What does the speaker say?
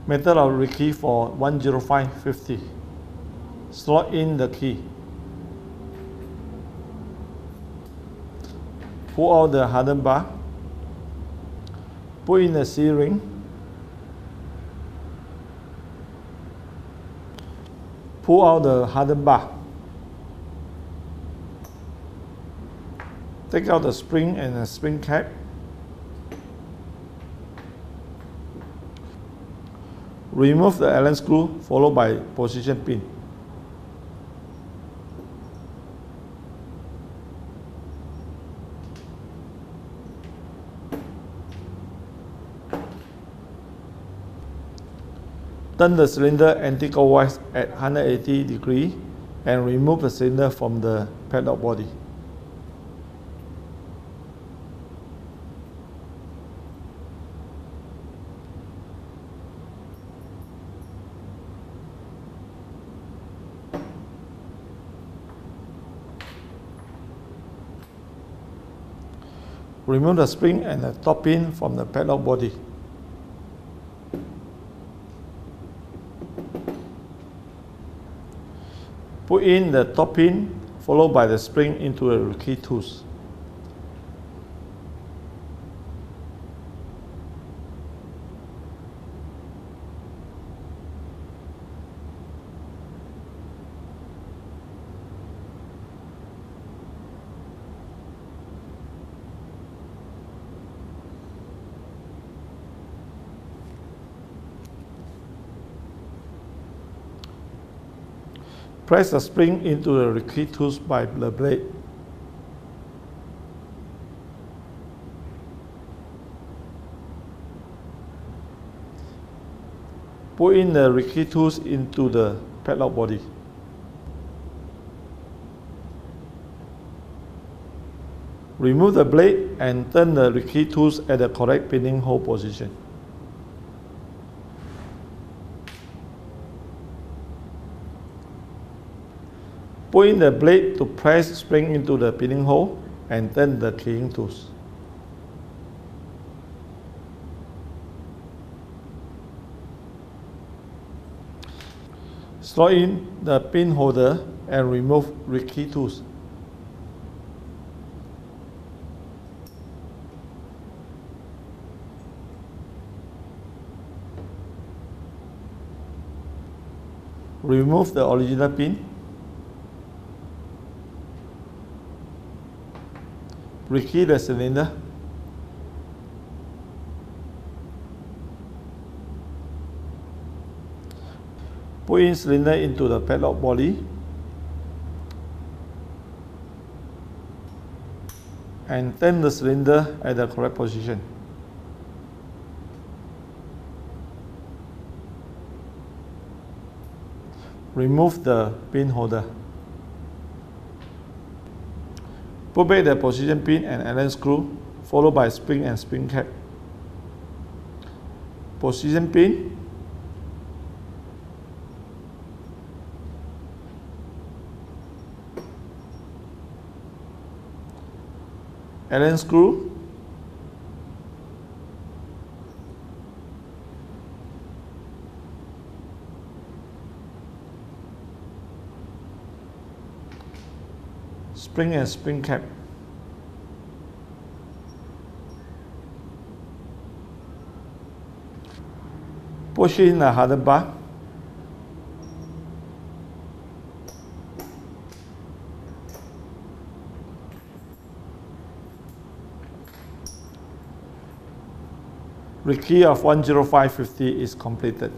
Method of Rekey for 10550. Slot in the key. Pull out the hardened bar. Put in the C-ring. Pull out the hardened bar. Take out the spring and the spring cap. Remove the Allen screw followed by position pin. Turn the cylinder anti-clockwise at 180 degrees and remove the cylinder from the padlock body. Remove the spring and the top pin from the padlock body. Put in the top pin followed by the spring into the Rekey tools. Press the spring into the Rekey tools by the blade. Put in the Rekey tools into the padlock body. Remove the blade and turn the Rekey tools at the correct pinning hole position. Put in the blade to press spring into the pinning hole and turn the keying tools. Slot in the pin holder and remove Rekey tools. Remove the original pin. Rekey the cylinder. Put in cylinder into the padlock body and turn the cylinder at the correct position. Remove the pin holder. Put back the position pin and Allen screw, followed by spring and spring cap. Position pin. Allen screw. Spring and spring cap. Push in the hardened bar. Rekey of 10550 is completed.